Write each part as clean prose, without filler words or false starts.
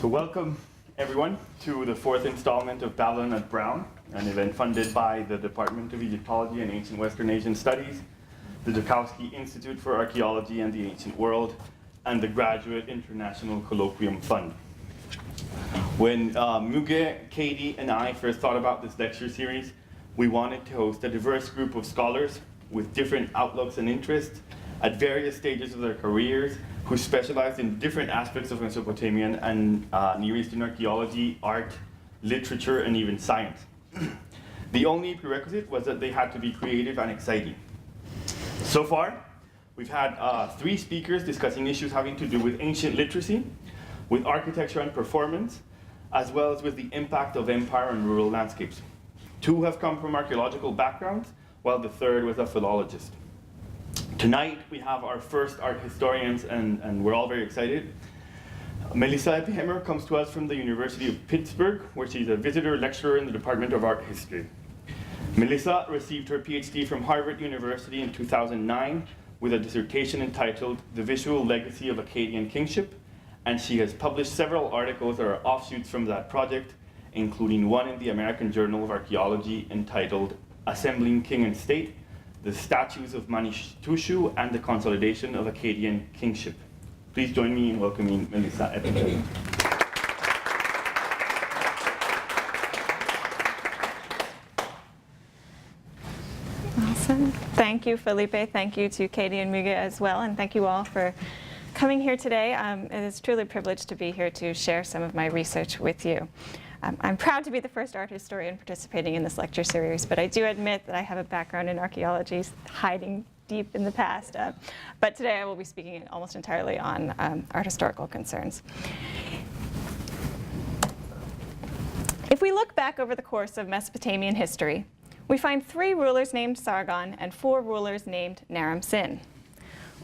So welcome everyone to the fourth installment of Babylon at Brown, an event funded by the Department of Egyptology and Ancient Western Asian Studies, the Joukowsky Institute for Archaeology and the Ancient World, and the Graduate International Colloquium Fund. When Muge, Katie, and I first thought about this lecture series, we wanted to host a diverse group of scholars with different outlooks and interests at various stages of their careers, who specialized in different aspects of Mesopotamian and Near Eastern archaeology, art, literature, and even science. The only prerequisite was that they had to be creative and exciting. So far, we've had 3 speakers discussing issues having to do with ancient literacy, with architecture and performance, as well as with the impact of empire on rural landscapes. 2 have come from archaeological backgrounds, while the third was a philologist. Tonight, we have our first art historians, and we're all very excited. Melissa Eppihimer comes to us from the University of Pittsburgh, where she's a visitor lecturer in the Department of Art History. Melissa received her PhD from Harvard University in 2009 with a dissertation entitled The Visual Legacy of Akkadian Kingship, and she has published several articles that are offshoots from that project, including one in the American Journal of Archaeology entitled Assembling King and State, the Statues of Manitushu and the Consolidation of Akkadian Kingship. Please join me in welcoming Melissa Eppihimer. Awesome. Thank you, Felipe. Thank you to Katie and Muge as well, and thank you all for coming here today. It is truly a privilege to be here to share some of my research with you. I'm proud to be the first art historian participating in this lecture series, but I do admit that I have a background in archaeology hiding deep in the past. But today I will be speaking almost entirely on art historical concerns. If we look back over the course of Mesopotamian history, we find 3 rulers named Sargon and 4 rulers named Naram-Sin.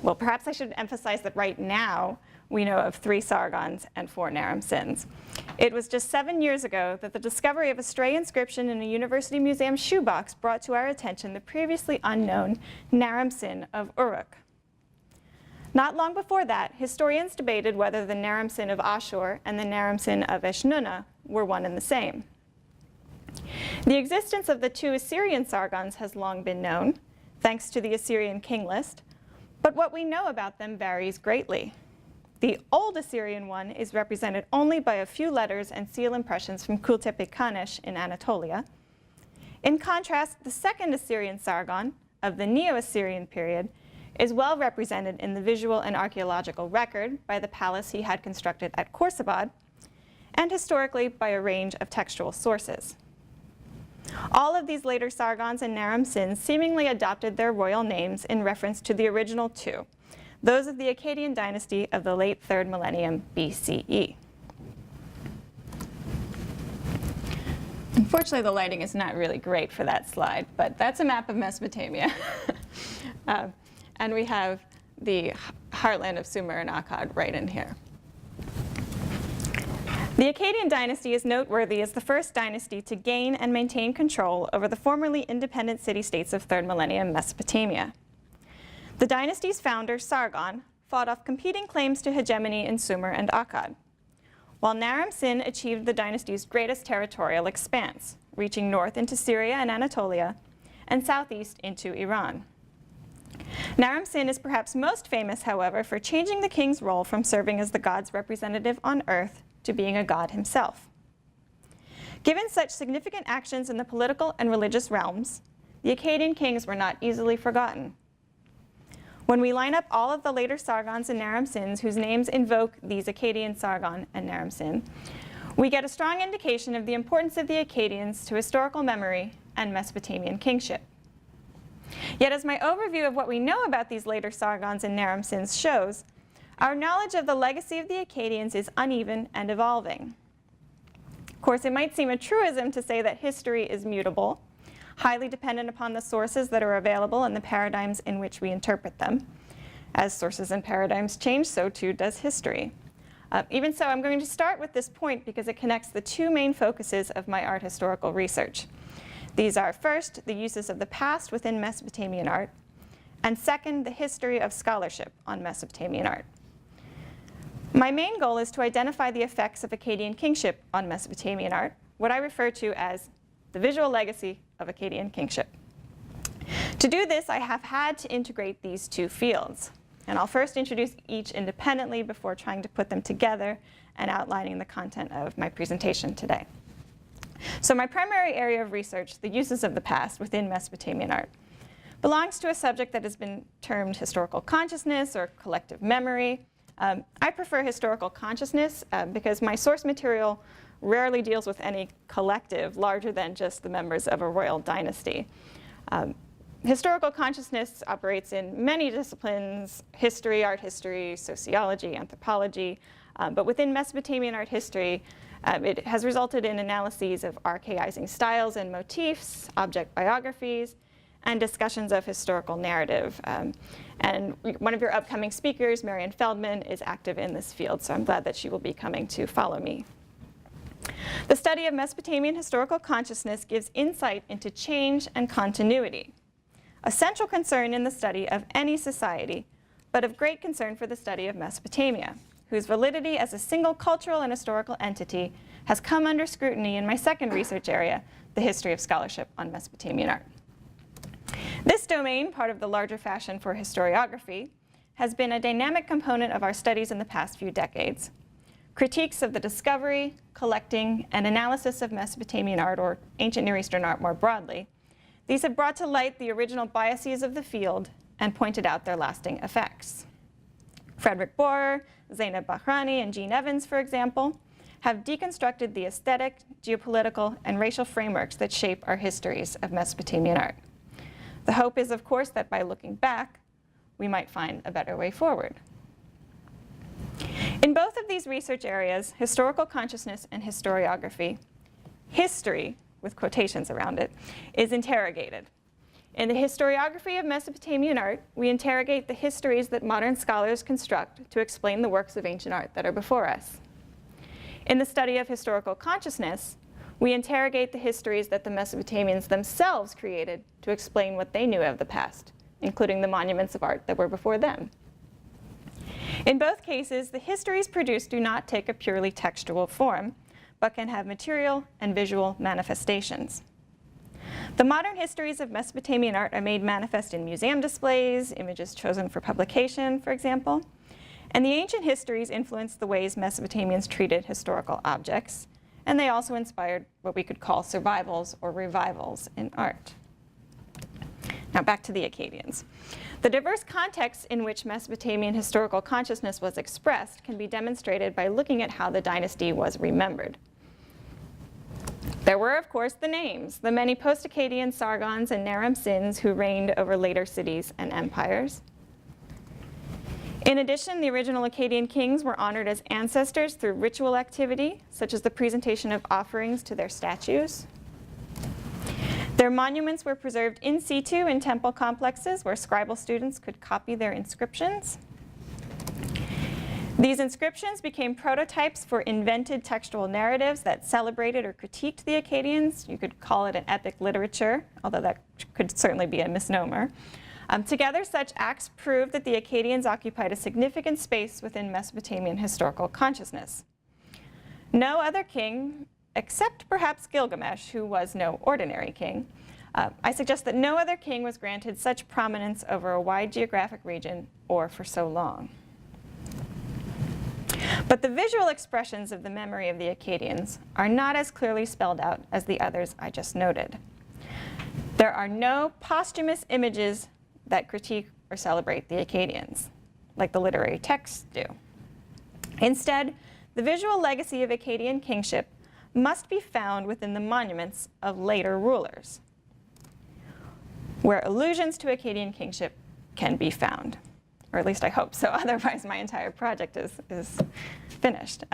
Well, perhaps I should emphasize that right now we know of 3 Sargons and 4 Naram-Sins. It was just 7 years ago that the discovery of a stray inscription in a university museum shoebox brought to our attention the previously unknown Naram-Sin of Uruk. Not long before that, historians debated whether the Naram-Sin of Ashur and the Naram-Sin of Eshnunna were one and the same. The existence of the 2 Assyrian Sargons has long been known, thanks to the Assyrian king list, but what we know about them varies greatly. The old Assyrian one is represented only by a few letters and seal impressions from Kultepe-Kanesh in Anatolia. In contrast, the second Assyrian Sargon of the Neo-Assyrian period is well represented in the visual and archaeological record by the palace he had constructed at Khorsabad, and historically by a range of textual sources. All of these later Sargons and Naram-Sins seemingly adopted their royal names in reference to the original 2, those of the Akkadian dynasty of the late 3rd millennium BCE. Unfortunately, the lighting is not really great for that slide, but that's a map of Mesopotamia. And we have the heartland of Sumer and Akkad right in here. The Akkadian dynasty is noteworthy as the first dynasty to gain and maintain control over the formerly independent city-states of 3rd millennium Mesopotamia. The dynasty's founder, Sargon, fought off competing claims to hegemony in Sumer and Akkad, while Naram-Sin achieved the dynasty's greatest territorial expanse, reaching north into Syria and Anatolia, and southeast into Iran. Naram-Sin is perhaps most famous, however, for changing the king's role from serving as the god's representative on earth to being a god himself. Given such significant actions in the political and religious realms, the Akkadian kings were not easily forgotten. When we line up all of the later Sargons and Naram-Sins whose names invoke these Akkadian Sargon and Naram-Sin, we get a strong indication of the importance of the Akkadians to historical memory and Mesopotamian kingship. Yet as my overview of what we know about these later Sargons and Naram-Sins shows, our knowledge of the legacy of the Akkadians is uneven and evolving. Of course, it might seem a truism to say that history is mutable, highly dependent upon the sources that are available and the paradigms in which we interpret them. As sources and paradigms change, so too does history. Even so, I'm going to start with this point because it connects the 2 main focuses of my art historical research. These are, first, the uses of the past within Mesopotamian art, and second, the history of scholarship on Mesopotamian art. My main goal is to identify the effects of Akkadian kingship on Mesopotamian art, what I refer to as the visual legacy of Akkadian kingship. To do this, I have had to integrate these two fields. And I'll first introduce each independently before trying to put them together and outlining the content of my presentation today. So my primary area of research, the uses of the past within Mesopotamian art, belongs to a subject that has been termed historical consciousness or collective memory. I prefer historical consciousness because my source material rarely deals with any collective larger than just the members of a royal dynasty. Historical consciousness operates in many disciplines: history, art history, sociology, anthropology. But within Mesopotamian art history, it has resulted in analyses of archaizing styles and motifs, object biographies, and discussions of historical narrative. And one of your upcoming speakers, Marian Feldman, is active in this field, so I'm glad that she will be coming to follow me. The study of Mesopotamian historical consciousness gives insight into change and continuity, a central concern in the study of any society, but of great concern for the study of Mesopotamia, whose validity as a single cultural and historical entity has come under scrutiny in my second research area, the history of scholarship on Mesopotamian art. This domain, part of the larger fashion for historiography, has been a dynamic component of our studies in the past few decades. Critiques of the discovery, collecting, and analysis of Mesopotamian art, or ancient Near Eastern art more broadly, these have brought to light the original biases of the field and pointed out their lasting effects. Frederick Bohrer, Zeynep Bahrani, and Jean Evans, for example, have deconstructed the aesthetic, geopolitical, and racial frameworks that shape our histories of Mesopotamian art. The hope is, of course, that by looking back, we might find a better way forward. In both of these research areas, historical consciousness and historiography, history, with quotations around it, is interrogated. In the historiography of Mesopotamian art, we interrogate the histories that modern scholars construct to explain the works of ancient art that are before us. In the study of historical consciousness, we interrogate the histories that the Mesopotamians themselves created to explain what they knew of the past, including the monuments of art that were before them. In both cases, the histories produced do not take a purely textual form, but can have material and visual manifestations. The modern histories of Mesopotamian art are made manifest in museum displays, images chosen for publication, for example. And the ancient histories influenced the ways Mesopotamians treated historical objects, and they also inspired what we could call survivals or revivals in art. Now back to the Akkadians. The diverse contexts in which Mesopotamian historical consciousness was expressed can be demonstrated by looking at how the dynasty was remembered. There were, of course, the names, the many post-Akkadian Sargons and Naram-Sins who reigned over later cities and empires. In addition, the original Akkadian kings were honored as ancestors through ritual activity, such as the presentation of offerings to their statues. Their monuments were preserved in situ in temple complexes where scribal students could copy their inscriptions. These inscriptions became prototypes for invented textual narratives that celebrated or critiqued the Akkadians. You could call it an epic literature, although that could certainly be a misnomer. Together, such acts proved that the Akkadians occupied a significant space within Mesopotamian historical consciousness. No other king, except perhaps Gilgamesh, who was no ordinary king, I suggest that no other king was granted such prominence over a wide geographic region or for so long. But the visual expressions of the memory of the Akkadians are not as clearly spelled out as the others I just noted. There are no posthumous images that critique or celebrate the Akkadians, like the literary texts do. Instead, the visual legacy of Akkadian kingship must be found within the monuments of later rulers, where allusions to Akkadian kingship can be found. Or at least I hope so, otherwise my entire project is finished.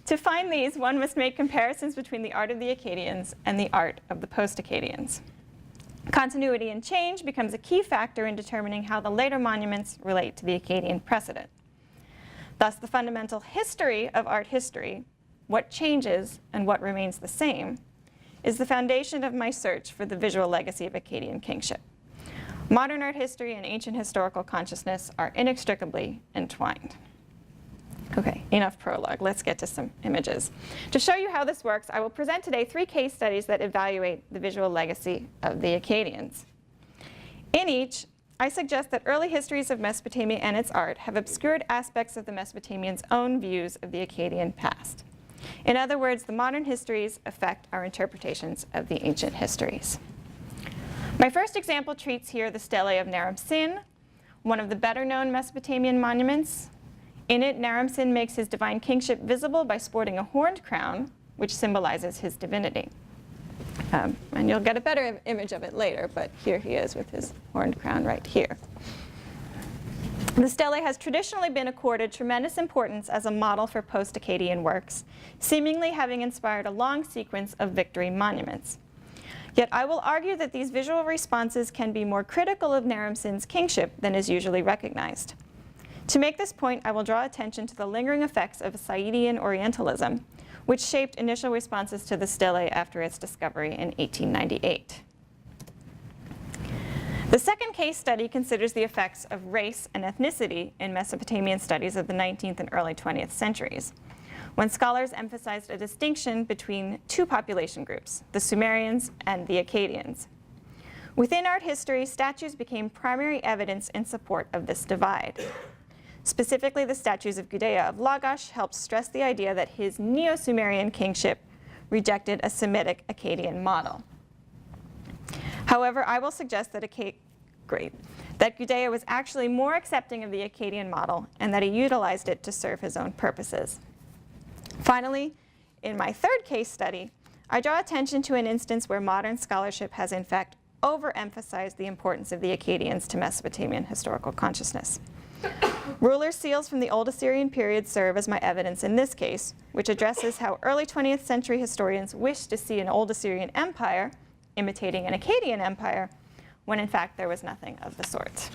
To find these, one must make comparisons between the art of the Akkadians and the art of the post-Akkadians. Continuity and change becomes a key factor in determining how the later monuments relate to the Akkadian precedent. Thus, the fundamental history of art history, what changes and what remains the same, is the foundation of my search for the visual legacy of Akkadian kingship. Modern art history and ancient historical consciousness are inextricably entwined. Okay, enough prologue. Let's get to some images. To show you how this works, I will present today 3 case studies that evaluate the visual legacy of the Akkadians. In each, I suggest that early histories of Mesopotamia and its art have obscured aspects of the Mesopotamians' own views of the Akkadian past. In other words, the modern histories affect our interpretations of the ancient histories. My first example treats here the stele of Naram-Sin, one of the better-known Mesopotamian monuments. In it, Naram-Sin makes his divine kingship visible by sporting a horned crown, which symbolizes his divinity. And you'll get a better image of it later, but here he is with his horned crown right here. The stele has traditionally been accorded tremendous importance as a model for post-Akkadian works, seemingly having inspired a long sequence of victory monuments. Yet I will argue that these visual responses can be more critical of Naram-Sin's kingship than is usually recognized. To make this point, I will draw attention to the lingering effects of Saidian Orientalism, which shaped initial responses to the stele after its discovery in 1898. The second case study considers the effects of race and ethnicity in Mesopotamian studies of the 19th and early 20th centuries, when scholars emphasized a distinction between 2 population groups, the Sumerians and the Akkadians. Within art history, statues became primary evidence in support of this divide. Specifically, the statues of Gudea of Lagash helped stress the idea that his Neo-Sumerian kingship rejected a Semitic Akkadian model. However, I will suggest that Gudea was actually more accepting of the Akkadian model and that he utilized it to serve his own purposes. Finally, in my third case study, I draw attention to an instance where modern scholarship has in fact overemphasized the importance of the Akkadians to Mesopotamian historical consciousness. Ruler seals from the Old Assyrian period serve as my evidence in this case, which addresses how early 20th century historians wished to see an Old Assyrian empire imitating an Akkadian empire, when in fact there was nothing of the sort.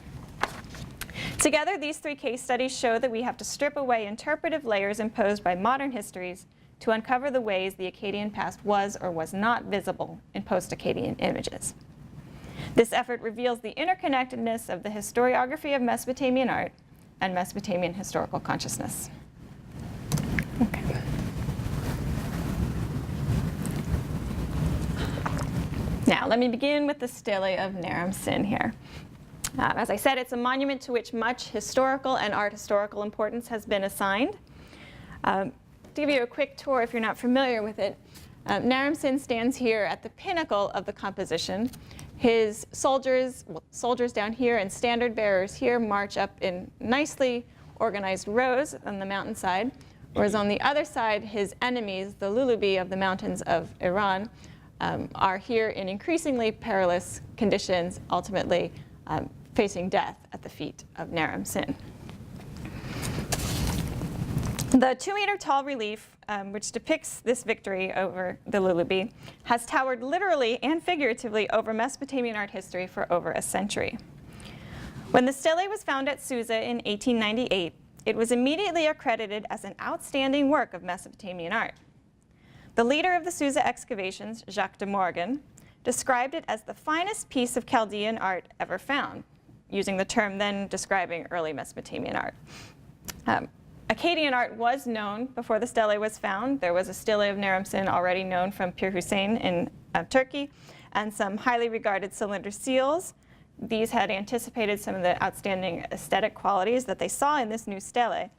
Together, these 3 case studies show that we have to strip away interpretive layers imposed by modern histories to uncover the ways the Akkadian past was or was not visible in post-Akkadian images. This effort reveals the interconnectedness of the historiography of Mesopotamian art and Mesopotamian historical consciousness. Okay. Now, let me begin with the stele of Naram-Sin here. As I said, it's a monument to which much historical and art historical importance has been assigned. To give you a quick tour if you're not familiar with it, Naram-Sin stands here at the pinnacle of the composition. His soldiers down here and standard bearers here march up in nicely organized rows on the mountainside, whereas on the other side, his enemies, the Lulubi of the mountains of Iran, are here in increasingly perilous conditions, ultimately facing death at the feet of Naram-Sin. The 2-meter tall relief, which depicts this victory over the Lulubi, has towered literally and figuratively over Mesopotamian art history for over a century. When the stele was found at Susa in 1898, it was immediately accredited as an outstanding work of Mesopotamian art. The leader of the Susa excavations, Jacques de Morgan, described it as the finest piece of Chaldean art ever found, using the term then describing early Mesopotamian art. Akkadian art was known before the stele was found. There was a stele of Naram-Sin already known from Pir Hussein in Turkey, and some highly regarded cylinder seals. These had anticipated some of the outstanding aesthetic qualities that they saw in this new stele.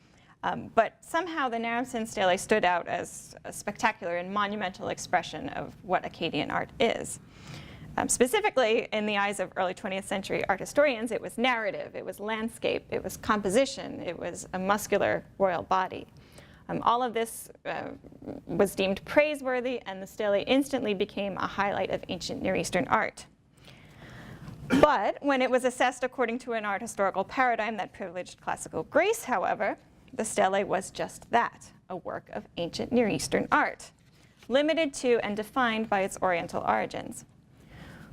But somehow the Naram-Sin stele stood out as a spectacular and monumental expression of what Akkadian art is. Specifically, in the eyes of early 20th century art historians, it was narrative, it was landscape, it was composition, it was a muscular royal body. All of this was deemed praiseworthy, and the stele instantly became a highlight of ancient Near Eastern art. But when it was assessed according to an art historical paradigm that privileged classical grace, however, the stele was just that, a work of ancient Near Eastern art, limited to and defined by its Oriental origins.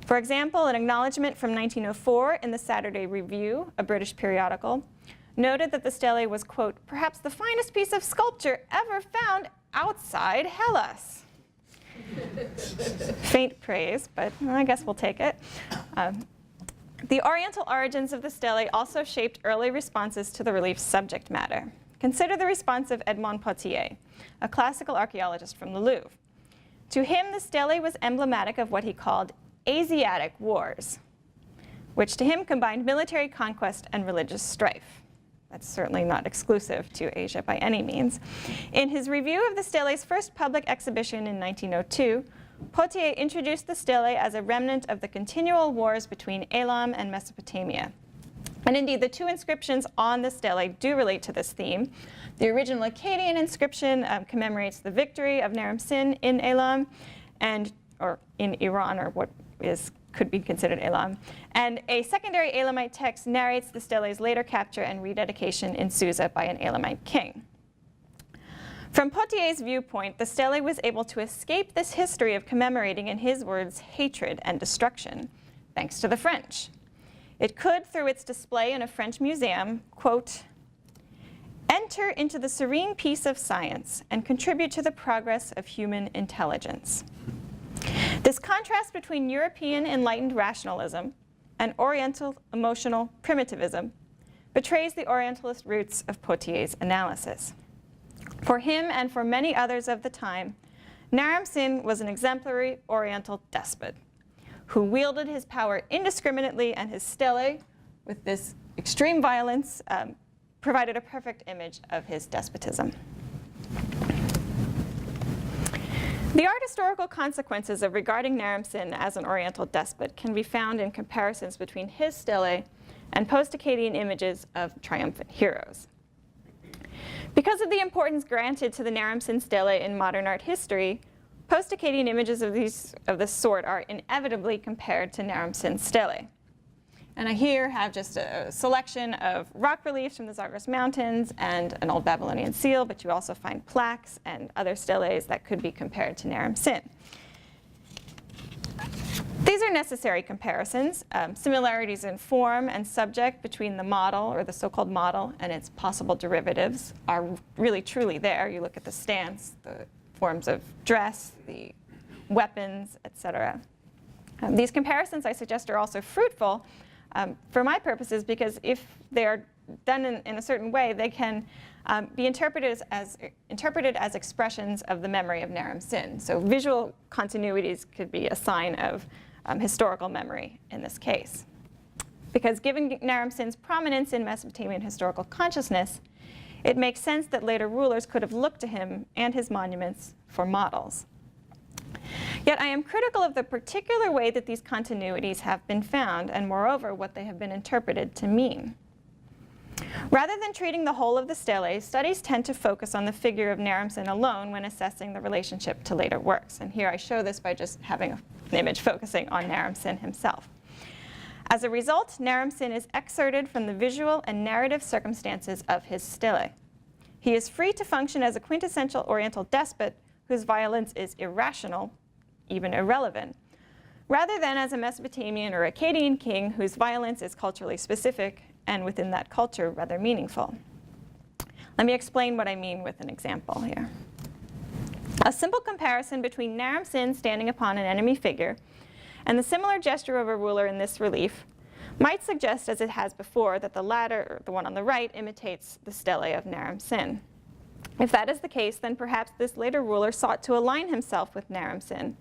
For example, an acknowledgement from 1904 in the Saturday Review, a British periodical, noted that the stele was, quote, perhaps the finest piece of sculpture ever found outside Hellas. Faint praise, but I guess we'll take it. The Oriental origins of the stele also shaped early responses to the relief's subject matter. consider the response of Edmond Potier, a classical archaeologist from the Louvre. To him, the stele was emblematic of what he called Asiatic wars, which to him combined military conquest and religious strife. That's certainly not exclusive to Asia by any means. In his review of the stele's first public exhibition in 1902, Potier introduced the stele as a remnant of the continual wars between Elam and Mesopotamia. And indeed, the two inscriptions on the stele do relate to this theme. The original Akkadian inscription commemorates the victory of Naram-Sin in Elam, or in Iran, or what could be considered Elam. And a secondary Elamite text narrates the stele's later capture and rededication in Susa by an Elamite king. From Potier's viewpoint, the stele was able to escape this history of commemorating, in his words, hatred and destruction, thanks to the French. It could, through its display in a French museum, quote, enter into the serene peace of science and contribute to the progress of human intelligence. This contrast between European enlightened rationalism and Oriental emotional primitivism betrays the Orientalist roots of Potier's analysis. For him and for many others of the time, Naram-Sin was an exemplary Oriental despot who wielded his power indiscriminately, and his stele, with this extreme violence, provided a perfect image of his despotism. The art historical consequences of regarding Naram-Sin as an Oriental despot can be found in comparisons between his stele and post-Akkadian images of triumphant heroes. Because of the importance granted to the Naram-Sin stele in modern art history, post-Akkadian images of this sort are inevitably compared to Naram-Sin's stele. And I here have just a selection of rock reliefs from the Zagros Mountains and an old Babylonian seal, but you also find plaques and other steles that could be compared to Naram-Sin. These are necessary comparisons. Similarities in form and subject between the model, or the so-called model, and its possible derivatives are really truly there. You look at the stance, the forms of dress, the weapons, etc. These comparisons, I suggest, are also fruitful for my purposes, because if they are done in a certain way, they can be interpreted as expressions of the memory of Naram-Sin. So visual continuities could be a sign of historical memory in this case. Because given Naram-Sin's prominence in Mesopotamian historical consciousness, it makes sense that later rulers could have looked to him and his monuments for models. Yet I am critical of the particular way that these continuities have been found, and moreover, what they have been interpreted to mean. Rather than treating the whole of the stele, studies tend to focus on the figure of Naram-Sin alone when assessing the relationship to later works. And here I show this by just having an image focusing on Naram-Sin himself. As a result, Naram-Sin is excerpted from the visual and narrative circumstances of his stele. He is free to function as a quintessential Oriental despot whose violence is irrational, even irrelevant, rather than as a Mesopotamian or Akkadian king whose violence is culturally specific and within that culture rather meaningful. Let me explain what I mean with an example here. A simple comparison between Naram-Sin standing upon an enemy figure and the similar gesture of a ruler in this relief might suggest, as it has before, that the latter, or the one on the right, imitates the stele of Naram-Sin. If that is the case, then perhaps this later ruler sought to align himself with Naram-Sin,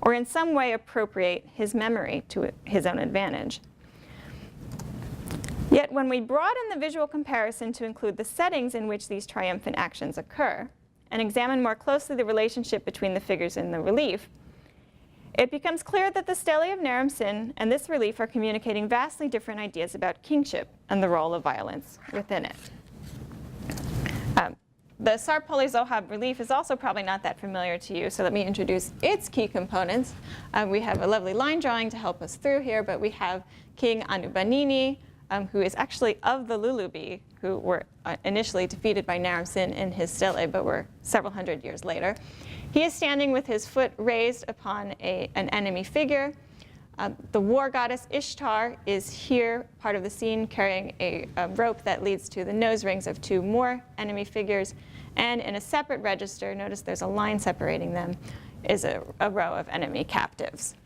or in some way appropriate his memory to his own advantage. Yet when we broaden the visual comparison to include the settings in which these triumphant actions occur, and examine more closely the relationship between the figures in the relief, it becomes clear that the stele of Naram-Sin and this relief are communicating vastly different ideas about kingship and the role of violence within it. The Sarpoli Zohab relief is also probably not that familiar to you, so let me introduce its key components. We have a lovely line drawing to help us through here, but we have King Anubanini, who is actually of the Lulubi, who were initially defeated by Naram-Sin in his stele, but were several hundred years later. He is standing with his foot raised upon an enemy figure. The war goddess Ishtar is here, part of the scene, carrying a rope that leads to the nose rings of two more enemy figures. And in a separate register, notice there's a line separating them, is a row of enemy captives.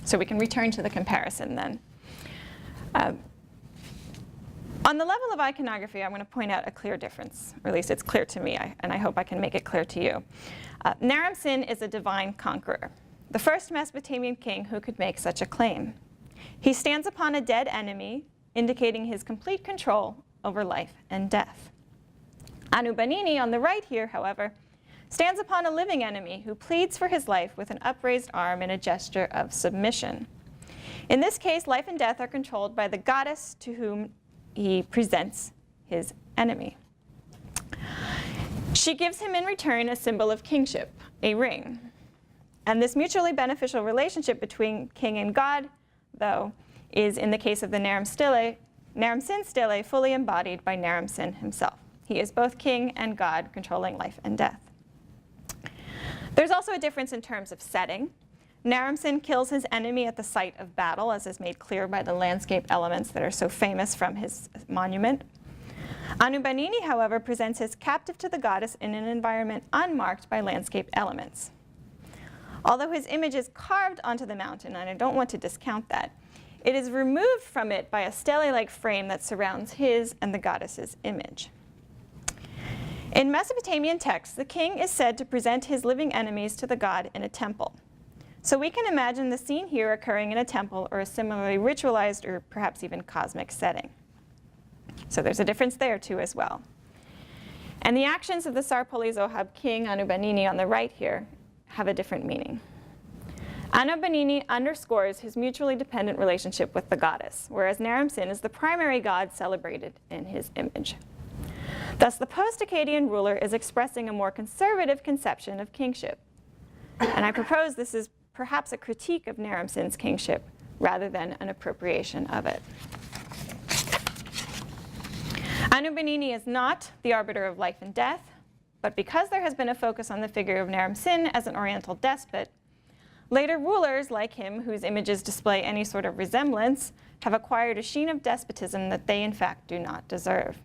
So we can return to the comparison then. On the level of iconography, I'm going to point out a clear difference, or at least it's clear to me, and I hope I can make it clear to you. Naram-Sin is a divine conqueror, the first Mesopotamian king who could make such a claim. He stands upon a dead enemy, indicating his complete control over life and death. Anu-Banini, on the right here, however, stands upon a living enemy who pleads for his life with an upraised arm in a gesture of submission. In this case, life and death are controlled by the goddess to whom he presents his enemy. She gives him in return a symbol of kingship, a ring. And this mutually beneficial relationship between king and god, though, is, in the case of the Naram-Sin stele, fully embodied by Naram-Sin himself. He is both king and god, controlling life and death. There's also a difference in terms of setting. Naram-Sin kills his enemy at the site of battle, as is made clear by the landscape elements that are so famous from his monument. Anu-Banini, however, presents his captive to the goddess in an environment unmarked by landscape elements. Although his image is carved onto the mountain, and I don't want to discount that, it is removed from it by a stele-like frame that surrounds his and the goddess's image. In Mesopotamian texts, the king is said to present his living enemies to the god in a temple. So we can imagine the scene here occurring in a temple or a similarly ritualized or perhaps even cosmic setting. So there's a difference there too as well. And the actions of the Sarpoli-Zohab king Anu-Banini on the right here have a different meaning. Anu-Banini underscores his mutually dependent relationship with the goddess, whereas Naram-Sin is the primary god celebrated in his image. Thus, the post-Akkadian ruler is expressing a more conservative conception of kingship. And I propose this is perhaps a critique of Naram-Sin's kingship rather than an appropriation of it. Anu-Banini is not the arbiter of life and death, but because there has been a focus on the figure of Naram-Sin as an Oriental despot, later rulers like him, whose images display any sort of resemblance, have acquired a sheen of despotism that they in fact do not deserve.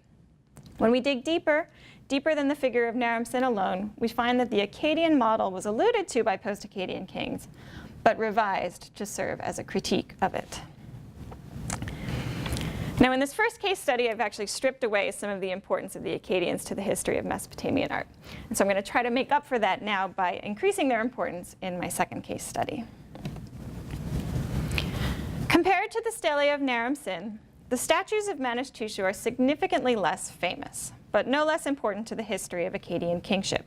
When we dig deeper than the figure of Naram-Sin alone, we find that the Akkadian model was alluded to by post-Akkadian kings, but revised to serve as a critique of it. Now, in this first case study, I've actually stripped away some of the importance of the Akkadians to the history of Mesopotamian art. And so I'm going to try to make up for that now by increasing their importance in my second case study. Compared to the stele of Naram-Sin, the statues of Manishtushu are significantly less famous, but no less important to the history of Akkadian kingship.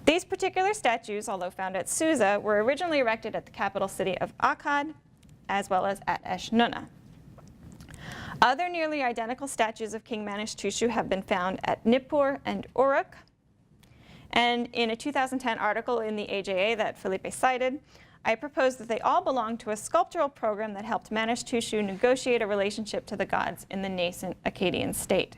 These particular statues, although found at Susa, were originally erected at the capital city of Akkad, as well as at Esh-Nunna. Other nearly identical statues of King Manishtushu have been found at Nippur and Uruk. And in a 2010 article in the AJA that Felipe cited, I proposed that they all belong to a sculptural program that helped Manishtushu negotiate a relationship to the gods in the nascent Akkadian state.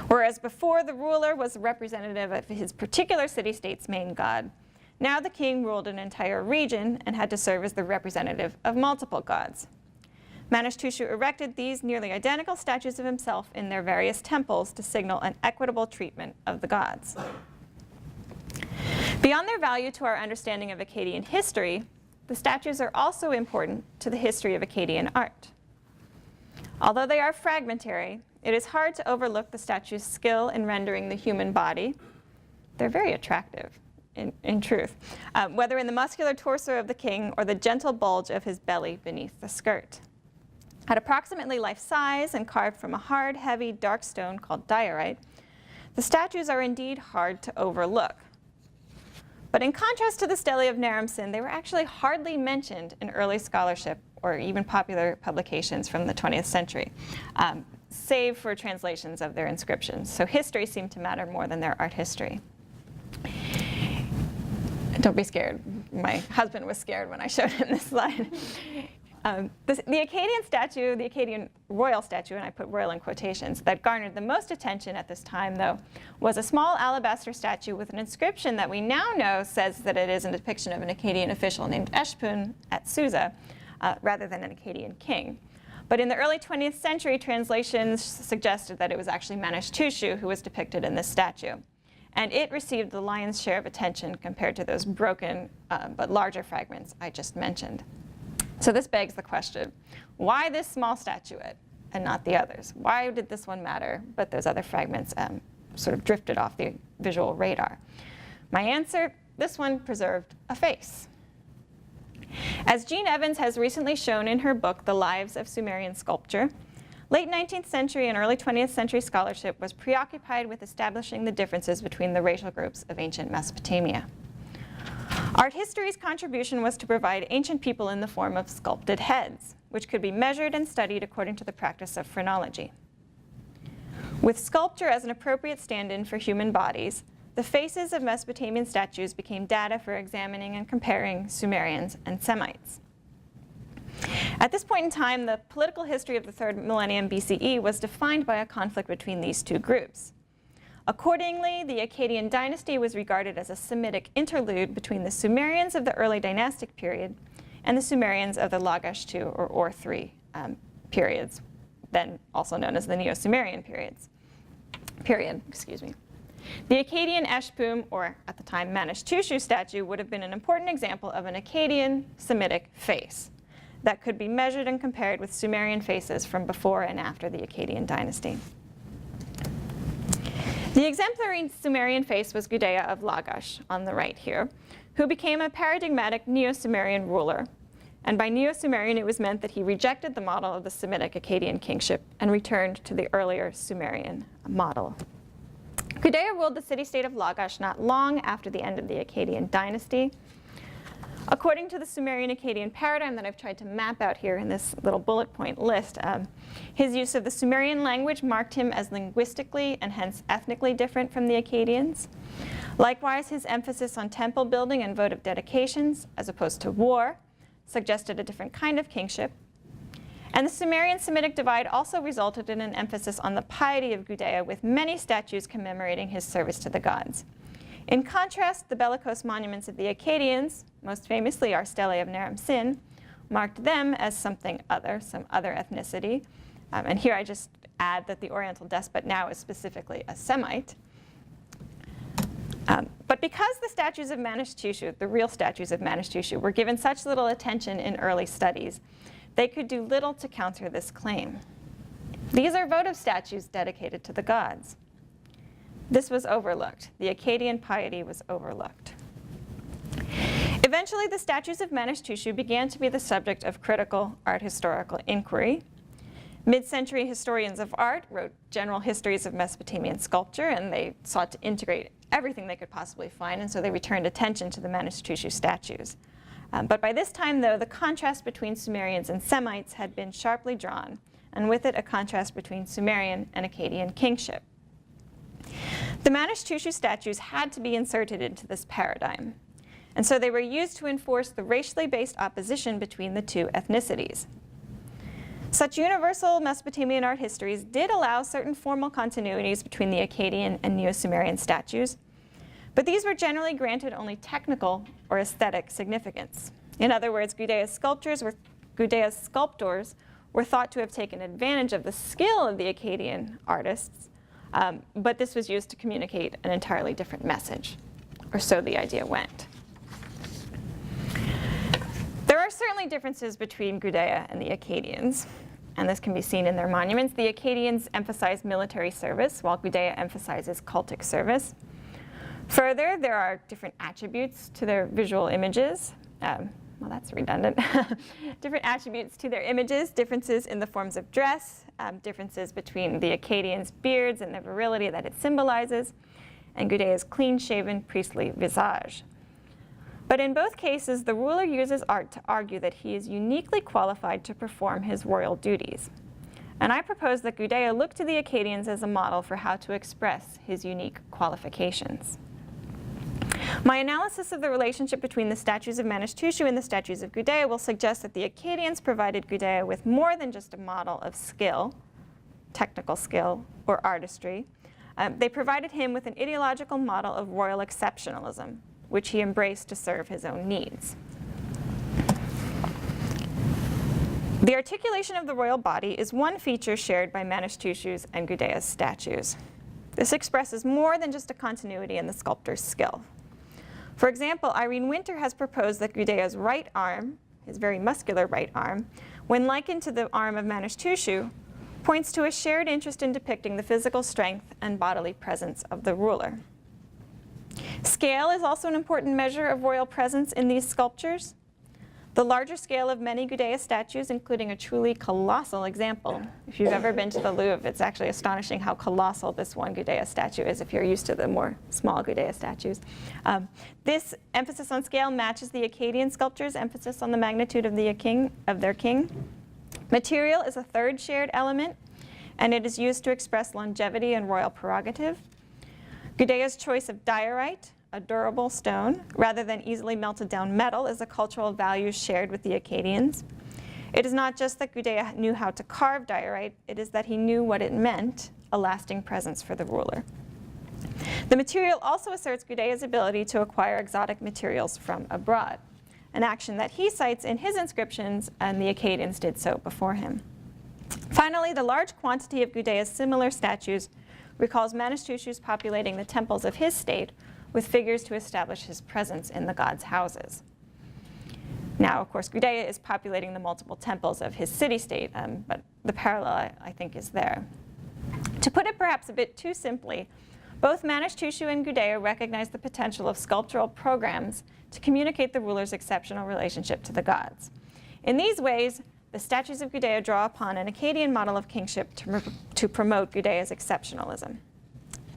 Whereas before the ruler was a representative of his particular city-state's main god, now the king ruled an entire region and had to serve as the representative of multiple gods. Manishtushu erected these nearly identical statues of himself in their various temples to signal an equitable treatment of the gods. Beyond their value to our understanding of Akkadian history, the statues are also important to the history of Akkadian art. Although they are fragmentary, it is hard to overlook the statue's skill in rendering the human body. They're very attractive, in truth, whether in the muscular torso of the king or the gentle bulge of his belly beneath the skirt. At approximately life size and carved from a hard, heavy, dark stone called diorite, the statues are indeed hard to overlook. But in contrast to the stele of Naram-Sin, they were actually hardly mentioned in early scholarship or even popular publications from the 20th century, save for translations of their inscriptions. So history seemed to matter more than their art history. Don't be scared. My husband was scared when I showed him this slide. The Akkadian statue, the Akkadian royal statue, and I put royal in quotations, that garnered the most attention at this time, though, was a small alabaster statue with an inscription that we now know says that it is a depiction of an Akkadian official named Eshpun at Susa, rather than an Akkadian king. But in the early 20th century, translations suggested that it was actually Manishtushu who was depicted in this statue. And it received the lion's share of attention compared to those broken but larger fragments I just mentioned. So this begs the question, why this small statuette? and not the others? Why did this one matter, but those other fragments sort of drifted off the visual radar? My answer, this one preserved a face. As Jean Evans has recently shown in her book, The Lives of Sumerian Sculpture, late 19th century and early 20th century scholarship was preoccupied with establishing the differences between the racial groups of ancient Mesopotamia. Art history's contribution was to provide ancient people in the form of sculpted heads, which could be measured and studied according to the practice of phrenology. With sculpture as an appropriate stand-in for human bodies, the faces of Mesopotamian statues became data for examining and comparing Sumerians and Semites. At this point in time, the political history of the 3rd millennium BCE was defined by a conflict between these two groups. Accordingly, the Akkadian dynasty was regarded as a Semitic interlude between the Sumerians of the early dynastic period and the Sumerians of the Lagash II or III periods, then also known as the Neo-Sumerian period. The Akkadian Eshpum, or at the time Manishtushu statue, would have been an important example of an Akkadian Semitic face that could be measured and compared with Sumerian faces from before and after the Akkadian dynasty. The exemplary Sumerian face was Gudea of Lagash, on the right here, who became a paradigmatic Neo-Sumerian ruler. And by Neo-Sumerian, it was meant that he rejected the model of the Semitic Akkadian kingship and returned to the earlier Sumerian model. Gudea ruled the city-state of Lagash not long after the end of the Akkadian dynasty. According to the Sumerian-Akkadian paradigm that I've tried to map out here in this little bullet point list, his use of the Sumerian language marked him as linguistically and hence ethnically different from the Akkadians. Likewise, his emphasis on temple building and votive dedications, as opposed to war, suggested a different kind of kingship. And the Sumerian-Semitic divide also resulted in an emphasis on the piety of Gudea, with many statues commemorating his service to the gods. In contrast, the bellicose monuments of the Akkadians, most famously our stele of Naram Sin, marked them as something other, some other ethnicity. And here I just add that the Oriental despot now is specifically a Semite. But because the statues of Manishtushu, the real statues of Manishtushu, were given such little attention in early studies, they could do little to counter this claim. These are votive statues dedicated to the gods. This was overlooked. The Akkadian piety was overlooked. Eventually, the statues of Manishtushu began to be the subject of critical art historical inquiry. Mid-century historians of art wrote general histories of Mesopotamian sculpture, and they sought to integrate everything they could possibly find, and so they returned attention to the Manishtushu statues. But by this time, though, the contrast between Sumerians and Semites had been sharply drawn, and with it a contrast between Sumerian and Akkadian kingship. The Manishtushu statues had to be inserted into this paradigm, and so they were used to enforce the racially based opposition between the two ethnicities. Such universal Mesopotamian art histories did allow certain formal continuities between the Akkadian and Neo-Sumerian statues, but these were generally granted only technical or aesthetic significance. In other words, Gudea's sculptors were thought to have taken advantage of the skill of the Akkadian artists, but this was used to communicate an entirely different message, or so the idea went. There are certainly differences between Gudea and the Akkadians, and this can be seen in their monuments. The Akkadians emphasize military service, while Gudea emphasizes cultic service. Further, there are different attributes to their visual images. Well, that's redundant. Different attributes to their images, differences in the forms of dress, differences between the Akkadians' beards and the virility that it symbolizes, and Gudea's clean-shaven priestly visage. But in both cases, the ruler uses art to argue that he is uniquely qualified to perform his royal duties. And I propose that Gudea look to the Akkadians as a model for how to express his unique qualifications. My analysis of the relationship between the statues of Manishtushu and the statues of Gudea will suggest that the Akkadians provided Gudea with more than just a model of skill, technical skill, or artistry. They provided him with an ideological model of royal exceptionalism, which he embraced to serve his own needs. The articulation of the royal body is one feature shared by Manishtushu's and Gudea's statues. This expresses more than just a continuity in the sculptor's skill. For example, Irene Winter has proposed that Gudea's right arm, his very muscular right arm, when likened to the arm of Manishtushu, points to a shared interest in depicting the physical strength and bodily presence of the ruler. Scale is also an important measure of royal presence in these sculptures. The larger scale of many Gudea statues, including a truly colossal example. If you've ever been to the Louvre, it's actually astonishing how colossal this one Gudea statue is if you're used to the more small Gudea statues. This emphasis on scale matches the Akkadian sculptures' emphasis on the magnitude of their king. Material is a third shared element, and it is used to express longevity and royal prerogative. Gudea's choice of diorite, a durable stone, rather than easily melted down metal, is a cultural value shared with the Akkadians. It is not just that Gudea knew how to carve diorite, it is that he knew what it meant, a lasting presence for the ruler. The material also asserts Gudea's ability to acquire exotic materials from abroad, an action that he cites in his inscriptions, and the Akkadians did so before him. Finally, the large quantity of Gudea's similar statues recalls Manishtushu's populating the temples of his state with figures to establish his presence in the gods' houses. Now, of course, Gudea is populating the multiple temples of his city-state, but the parallel, I think, is there. To put it perhaps a bit too simply, both Manishtushu and Gudea recognize the potential of sculptural programs to communicate the ruler's exceptional relationship to the gods. In these ways, the statues of Gudea draw upon an Akkadian model of kingship to promote Gudea's exceptionalism.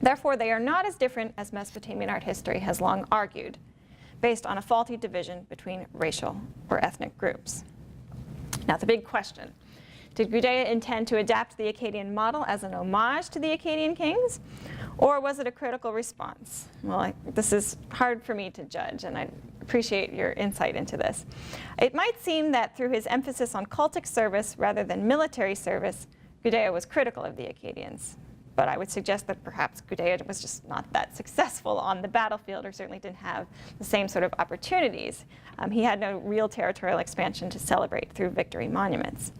Therefore, they are not as different as Mesopotamian art history has long argued, based on a faulty division between racial or ethnic groups. Now, the big question: did Gudea intend to adapt the Akkadian model as an homage to the Akkadian kings, or was it a critical response? Well, this is hard for me to judge, and I appreciate your insight into this. It might seem that through his emphasis on cultic service rather than military service, Gudea was critical of the Akkadians. But I would suggest that perhaps Gudea was just not that successful on the battlefield, or certainly didn't have the same sort of opportunities. He had no real territorial expansion to celebrate through victory monuments.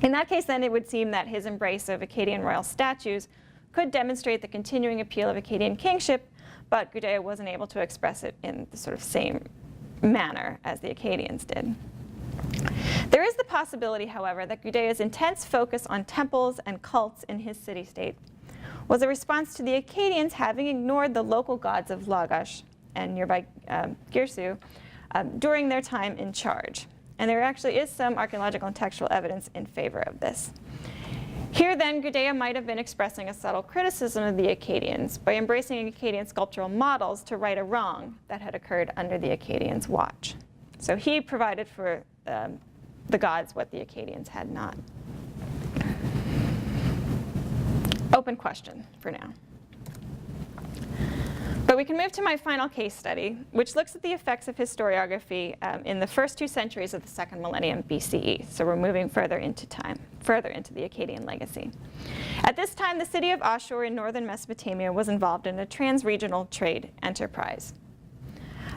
In that case, then, it would seem that his embrace of Akkadian royal statues could demonstrate the continuing appeal of Akkadian kingship, but Gudea wasn't able to express it in the sort of same manner as the Akkadians did. There is the possibility, however, that Gudea's intense focus on temples and cults in his city-state was a response to the Akkadians having ignored the local gods of Lagash and nearby Girsu during their time in charge. And there actually is some archaeological and textual evidence in favor of this. Here, then, Gudea might have been expressing a subtle criticism of the Akkadians by embracing Akkadian sculptural models to right a wrong that had occurred under the Akkadians' watch. So he provided for the gods what the Akkadians had not. Open question for now. But we can move to my final case study, which looks at the effects of historiography in the first 2 centuries of the 2nd millennium BCE. So we're moving further into time, further into the Akkadian legacy. At this time, the city of Ashur in northern Mesopotamia was involved in a trans-regional trade enterprise.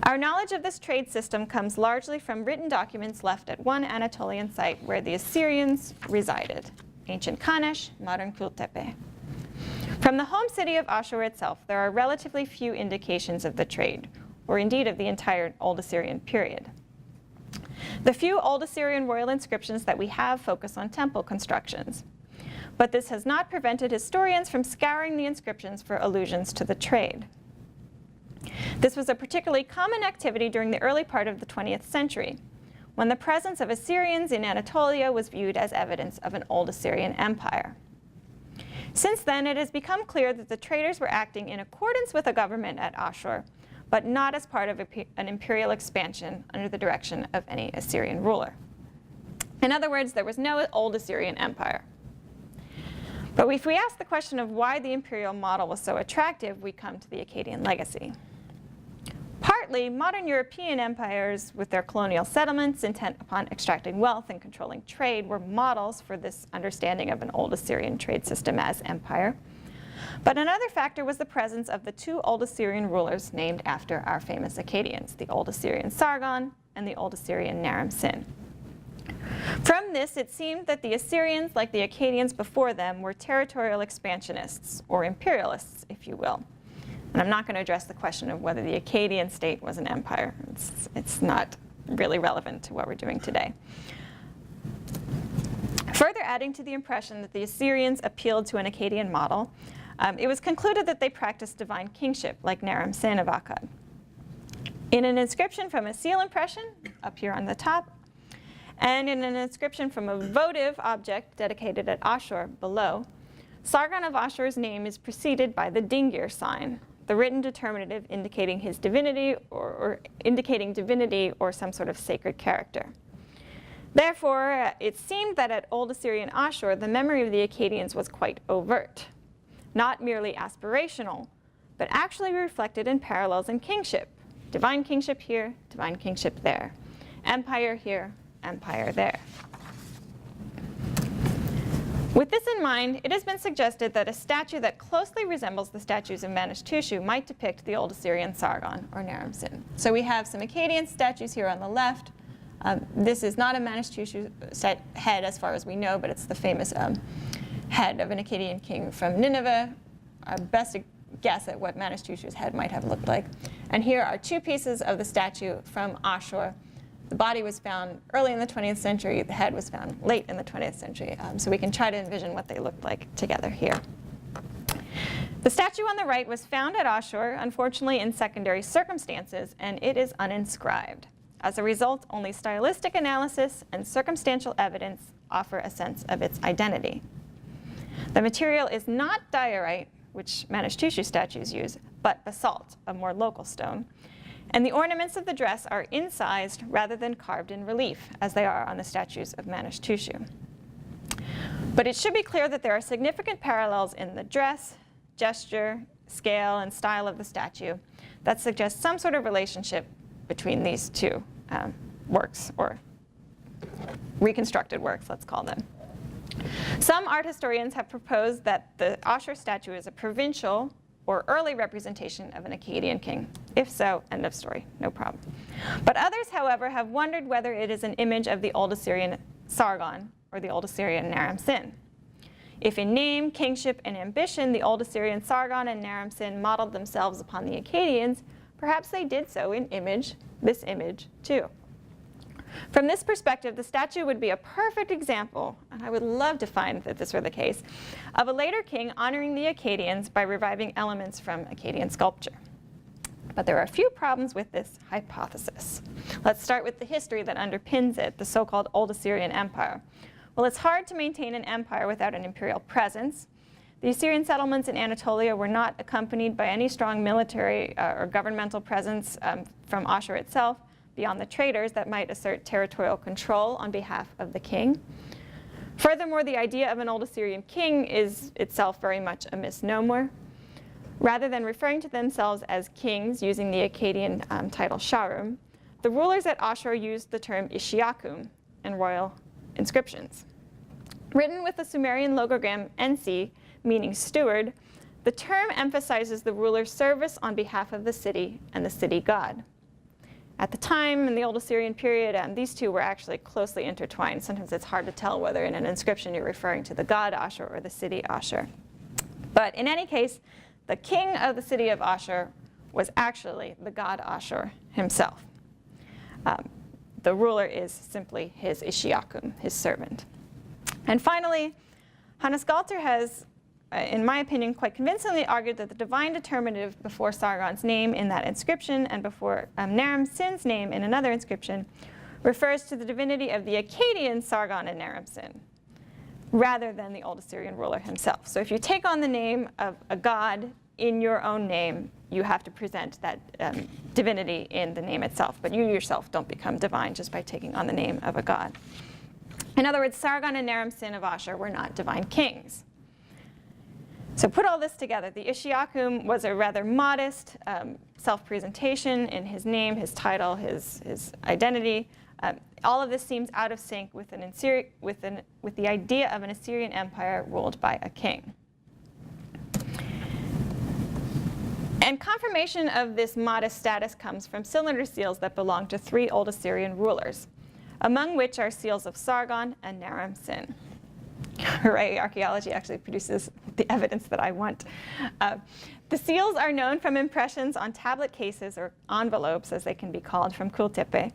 Our knowledge of this trade system comes largely from written documents left at one Anatolian site where the Assyrians resided, ancient Kanesh, modern Kultepe. From the home city of Ashur itself, there are relatively few indications of the trade, or indeed of the entire Old Assyrian period. The few Old Assyrian royal inscriptions that we have focus on temple constructions, but this has not prevented historians from scouring the inscriptions for allusions to the trade. This was a particularly common activity during the early part of the 20th century, when the presence of Assyrians in Anatolia was viewed as evidence of an Old Assyrian empire. Since then, it has become clear that the traders were acting in accordance with a government at Ashur, but not as part of an imperial expansion under the direction of any Assyrian ruler. In other words, there was no Old Assyrian empire. But if we ask the question of why the imperial model was so attractive, we come to the Akkadian legacy. Partly, modern European empires, with their colonial settlements intent upon extracting wealth and controlling trade, were models for this understanding of an Old Assyrian trade system as empire. But another factor was the presence of the 2 Old Assyrian rulers named after our famous Akkadians, the Old Assyrian Sargon and the Old Assyrian Naram-Sin. From this, it seemed that the Assyrians, like the Akkadians before them, were territorial expansionists, or imperialists, if you will. And I'm not going to address the question of whether the Akkadian state was an empire. It's not really relevant to what we're doing today. Further adding to the impression that the Assyrians appealed to an Akkadian model, it was concluded that they practiced divine kingship, like Naram-Sin of Akkad. In an inscription from a seal impression, up here on the top, and in an inscription from a votive object dedicated at Ashur below, Sargon of Ashur's name is preceded by the dingir sign, the written determinative indicating his divinity or indicating divinity or some sort of sacred character. Therefore, it seemed that at Old Assyrian Ashur, the memory of the Akkadians was quite overt, not merely aspirational, but actually reflected in parallels in kingship. Divine kingship here, divine kingship there. Empire here, empire there. With this in mind, it has been suggested that a statue that closely resembles the statues of Manishtushu might depict the Old Assyrian Sargon, or Naram-Sin. So we have some Akkadian statues here on the left. This is not a Manishtushu head as far as we know, but it's the famous head of an Akkadian king from Nineveh. Our best guess at what Manishtushu's head might have looked like. And here are two pieces of the statue from Ashur. The body was found early in the 20th century. The head was found late in the 20th century. So we can try to envision what they looked like together here. The statue on the right was found at Ashur, unfortunately in secondary circumstances, and it is uninscribed. As a result, only stylistic analysis and circumstantial evidence offer a sense of its identity. The material is not diorite, which Manishtushu statues use, but basalt, a more local stone. And the ornaments of the dress are incised rather than carved in relief, as they are on the statues of Manishtushu. But it should be clear that there are significant parallels in the dress, gesture, scale, and style of the statue that suggest some sort of relationship between these two works, or reconstructed works, let's call them. Some art historians have proposed that the Ashur statue is a provincial or early representation of an Akkadian king. If so, end of story, no problem. But others, however, have wondered whether it is an image of the Old Assyrian Sargon or the Old Assyrian Naram-Sin. If in name, kingship, and ambition, the Old Assyrian Sargon and Naram-Sin modeled themselves upon the Akkadians, perhaps they did so in this image too. From this perspective, the statue would be a perfect example, and I would love to find that this were the case, of a later king honoring the Akkadians by reviving elements from Akkadian sculpture. But there are a few problems with this hypothesis. Let's start with the history that underpins it, the so-called Old Assyrian Empire. Well, it's hard to maintain an empire without an imperial presence. The Assyrian settlements in Anatolia were not accompanied by any strong military or governmental presence from Ashur itself, beyond the traders that might assert territorial control on behalf of the king. Furthermore, the idea of an Old Assyrian king is itself very much a misnomer. Rather than referring to themselves as kings using the Akkadian title Sharum, the rulers at Ashur used the term Ishiakum in royal inscriptions. Written with the Sumerian logogram NC, meaning steward, the term emphasizes the ruler's service on behalf of the city and the city god. At the time, in the Old Assyrian period, these two were actually closely intertwined. Sometimes it's hard to tell whether in an inscription you're referring to the god Ashur or the city Ashur. But in any case, the king of the city of Ashur was actually the god Ashur himself. The ruler is simply his Ishiakum, his servant. And finally, Hannes Galter has, in my opinion, quite convincingly argued that the divine determinative before Sargon's name in that inscription and before Naram-Sin's name in another inscription refers to the divinity of the Akkadian Sargon and Naram-Sin, rather than the Old Assyrian ruler himself. So if you take on the name of a god in your own name, you have to present that divinity in the name itself. But you yourself don't become divine just by taking on the name of a god. In other words, Sargon and Naram-Sin of Ashur were not divine kings. So put all this together. The Ishiakum was a rather modest self-presentation in his name, his title, his identity. All of this seems out of sync with the idea of an Assyrian empire ruled by a king. And confirmation of this modest status comes from cylinder seals that belong to 3 Old Assyrian rulers, among which are seals of Sargon and Naram-Sin. Hooray, archaeology actually produces the evidence that I want. The seals are known from impressions on tablet cases, or envelopes as they can be called, from Kultepe.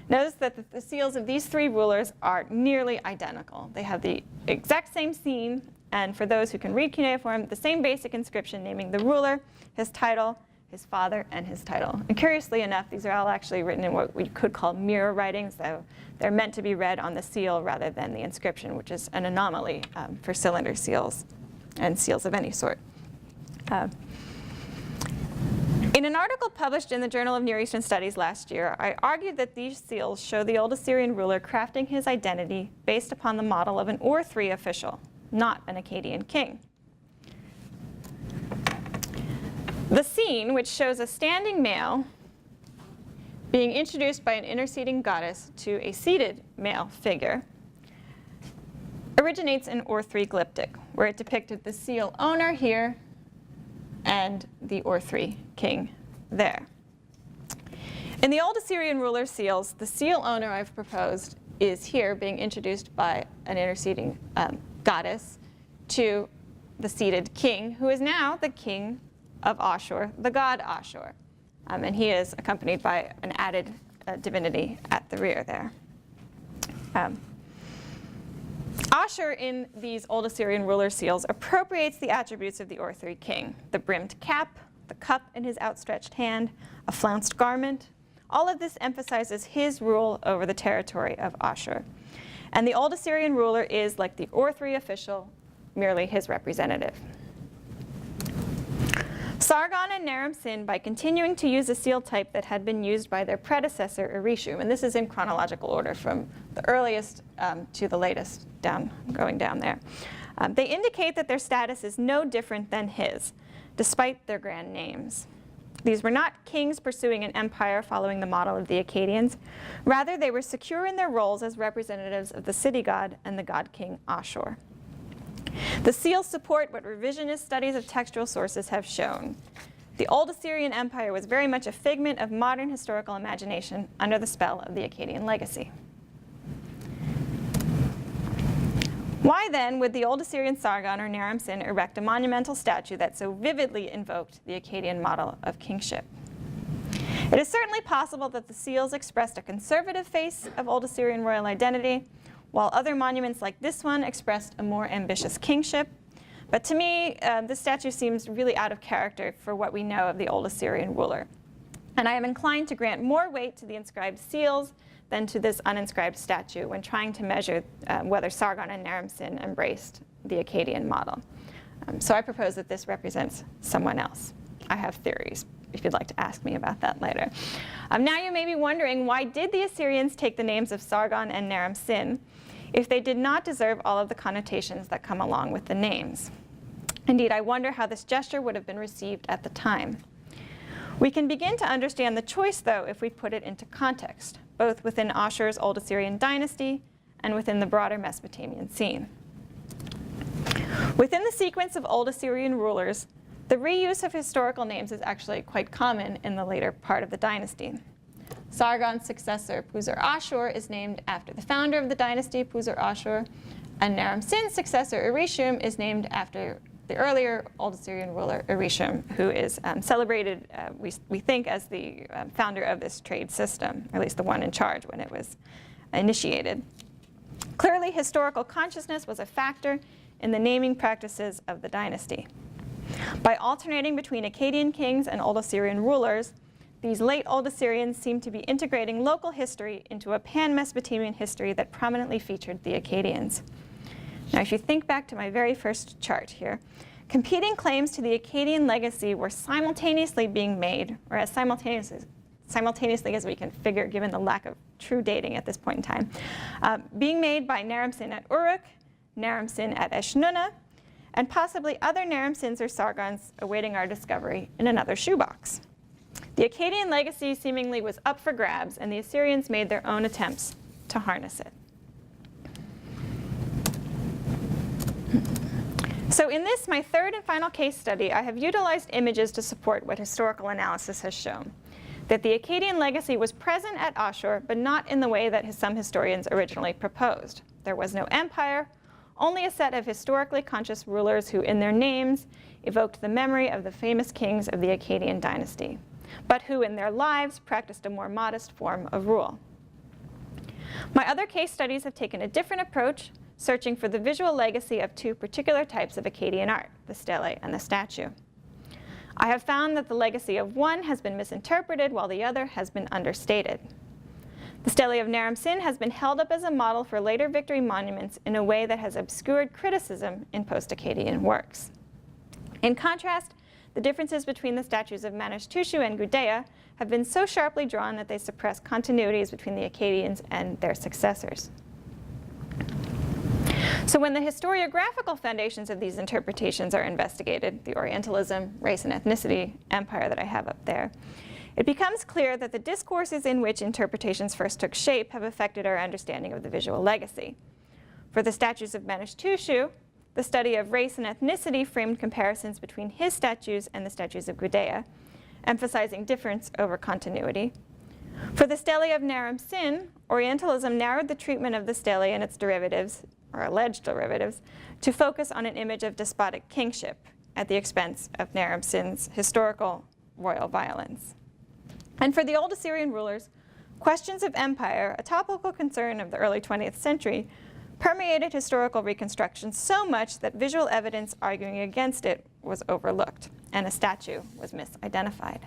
Notice that the seals of these three rulers are nearly identical. They have the exact same scene, and for those who can read cuneiform, the same basic inscription naming the ruler, his title, his father, and his title. And curiously enough, these are all actually written in what we could call mirror writing, so they're meant to be read on the seal rather than the inscription, which is an anomaly for cylinder seals and seals of any sort. In an article published in the Journal of Near Eastern Studies last year, I argued that these seals show the old Assyrian ruler crafting his identity based upon the model of an Or-3 official, not an Akkadian king. The scene, which shows a standing male being introduced by an interceding goddess to a seated male figure, originates in Or-3 glyptic, where it depicted the seal owner here and the Or-3 king there. In the old Assyrian ruler seals, the seal owner I've proposed is here being introduced by an interceding goddess to the seated king, who is now the king of Ashur, the god Ashur. And he is accompanied by an added divinity at the rear there. Ashur, in these old Assyrian ruler seals, appropriates the attributes of the Or-3 king: the brimmed cap, the cup in his outstretched hand, a flounced garment. All of this emphasizes his rule over the territory of Ashur. And the old Assyrian ruler is, like the Or-3 official, merely his representative. Sargon and Naram-Sin, by continuing to use a seal type that had been used by their predecessor, Erishum, and this is in chronological order from the earliest to the latest, going down there, they indicate that their status is no different than his, despite their grand names. These were not kings pursuing an empire following the model of the Akkadians. Rather, they were secure in their roles as representatives of the city god and the god-king Ashur. The seals support what revisionist studies of textual sources have shown. The old Assyrian Empire was very much a figment of modern historical imagination under the spell of the Akkadian legacy. Why then would the old Assyrian Sargon or Naram-Sin erect a monumental statue that so vividly invoked the Akkadian model of kingship? It is certainly possible that the seals expressed a conservative face of old Assyrian royal identity, while other monuments like this one expressed a more ambitious kingship. But to me, this statue seems really out of character for what we know of the old Assyrian ruler. And I am inclined to grant more weight to the inscribed seals than to this uninscribed statue when trying to measure whether Sargon and Naram-Sin embraced the Akkadian model. So I propose that this represents someone else. I have theories, if you'd like to ask me about that later. Now you may be wondering, why did the Assyrians take the names of Sargon and Naram-Sin if they did not deserve all of the connotations that come along with the names? Indeed, I wonder how this gesture would have been received at the time. We can begin to understand the choice, though, if we put it into context, both within Ashur's Old Assyrian dynasty and within the broader Mesopotamian scene. Within the sequence of Old Assyrian rulers, the reuse of historical names is actually quite common in the later part of the dynasty. Sargon's successor, Puzur-Ashur, is named after the founder of the dynasty, Puzur-Ashur, and Naram-Sin's successor, Erishum, is named after the earlier Old Assyrian ruler, Erishum, who is celebrated, we think, as the founder of this trade system, or at least the one in charge when it was initiated. Clearly, historical consciousness was a factor in the naming practices of the dynasty. By alternating between Akkadian kings and Old Assyrian rulers, these late Old Assyrians seem to be integrating local history into a pan-Mesopotamian history that prominently featured the Akkadians. Now, if you think back to my very first chart here, competing claims to the Akkadian legacy were simultaneously being made, or as simultaneously as we can figure, given the lack of true dating at this point in time, being made by Naram-Sin at Uruk, Naram-Sin at Eshnunna, and possibly other Naram-Sins or Sargons awaiting our discovery in another shoebox. The Akkadian legacy seemingly was up for grabs, and the Assyrians made their own attempts to harness it. So in this, my third and final case study, I have utilized images to support what historical analysis has shown, that the Akkadian legacy was present at Ashur, but not in the way that some historians originally proposed. There was no empire only a set of historically conscious rulers who, in their names, evoked the memory of the famous kings of the Akkadian dynasty, but who, in their lives, practiced a more modest form of rule. My other case studies have taken a different approach, searching for the visual legacy of two particular types of Akkadian art, the stele and the statue. I have found that the legacy of one has been misinterpreted while the other has been understated. The stele of Naram-Sin has been held up as a model for later victory monuments in a way that has obscured criticism in post-Akkadian works. In contrast, the differences between the statues of Manishtushu and Gudea have been so sharply drawn that they suppress continuities between the Akkadians and their successors. So when the historiographical foundations of these interpretations are investigated, the Orientalism, race and ethnicity empire that I have up there, it becomes clear that the discourses in which interpretations first took shape have affected our understanding of the visual legacy. For the statues of Manishtushu, the study of race and ethnicity framed comparisons between his statues and the statues of Gudea, emphasizing difference over continuity. For the stele of Naram-Sin, Orientalism narrowed the treatment of the stele and its derivatives, or alleged derivatives, to focus on an image of despotic kingship at the expense of Naram-Sin's historical royal violence. And for the old Assyrian rulers, questions of empire, a topical concern of the early 20th century, permeated historical reconstruction so much that visual evidence arguing against it was overlooked, and a statue was misidentified.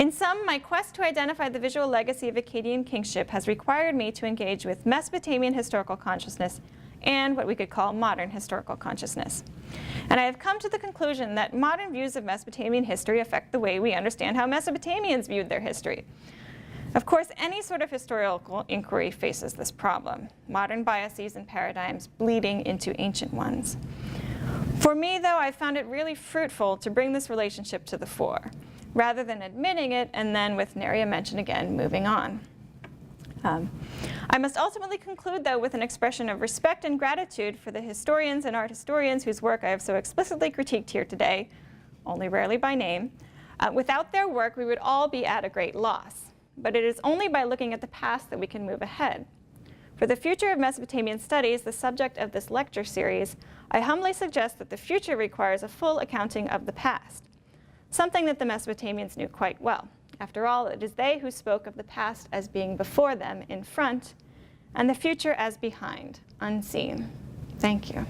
In sum, my quest to identify the visual legacy of Akkadian kingship has required me to engage with Mesopotamian historical consciousness and what we could call modern historical consciousness. And I have come to the conclusion that modern views of Mesopotamian history affect the way we understand how Mesopotamians viewed their history. Of course, any sort of historical inquiry faces this problem, modern biases and paradigms bleeding into ancient ones. For me, though, I found it really fruitful to bring this relationship to the fore, rather than admitting it and then, with nary a mention again, moving on. I must ultimately conclude, though, with an expression of respect and gratitude for the historians and art historians whose work I have so explicitly critiqued here today, only rarely by name. Without their work, we would all be at a great loss. But it is only by looking at the past that we can move ahead. For the future of Mesopotamian studies, the subject of this lecture series, I humbly suggest that the future requires a full accounting of the past, something that the Mesopotamians knew quite well. After all, it is they who spoke of the past as being before them, in front, and the future as behind, unseen. Thank you.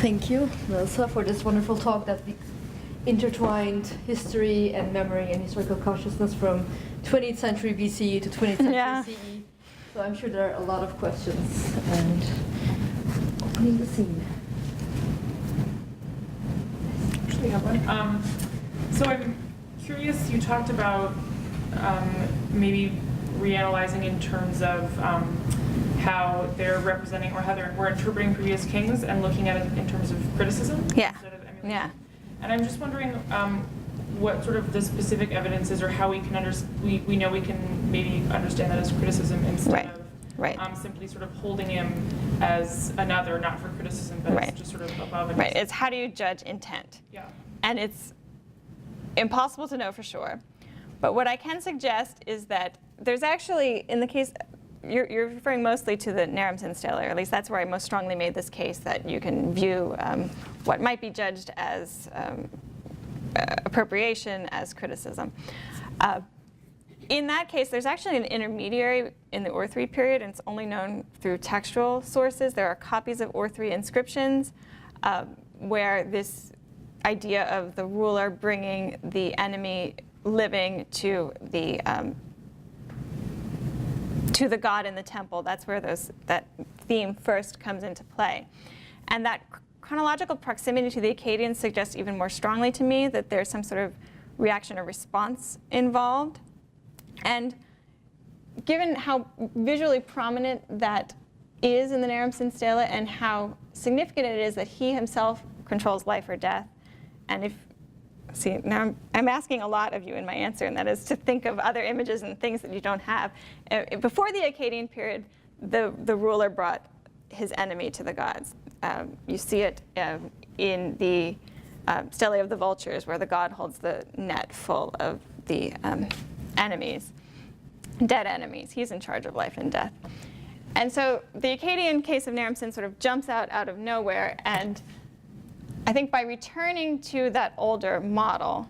Thank you, Melissa, for this wonderful talk that intertwined history and memory and historical consciousness from 20th century BCE to 20th century CE. So I'm sure there are a lot of questions, and opening the scene. Actually, I have one. So I'm curious, you talked about maybe reanalyzing in terms of how they're representing or how we're interpreting previous kings and looking at it in terms of criticism instead of emulation. Yeah. And I'm just wondering what sort of the specific evidence is, or how we can we know we can maybe understand that as criticism instead of simply sort of holding him as another, not for criticism, but as just sort of above it. Right. It's how do you judge intent? Yeah. And it's impossible to know for sure. But what I can suggest is that there's actually, in the case, you're referring mostly to the Naram-Sin stele, or at least that's where I most strongly made this case that you can view what might be judged as appropriation as criticism. In that case, there's actually an intermediary in the Ur-3 period, and it's only known through textual sources. There are copies of Ur-3 inscriptions where this idea of the ruler bringing the enemy living to the god in the temple, that's where that theme first comes into play. And that chronological proximity to the Akkadians suggests even more strongly to me that there's some sort of reaction or response involved. And given how visually prominent that is in the Naram-Sin stele and how significant it is that he himself controls life or death, and if see, now I'm asking a lot of you in my answer, and that is to think of other images and things that you don't have. Before the Akkadian period, the ruler brought his enemy to the gods. You see it in the stele of the vultures, where the god holds the net full of the enemies, dead enemies. He's in charge of life and death. And so the Akkadian case of Naram-Sin sort of jumps out of nowhere, and I think by returning to that older model,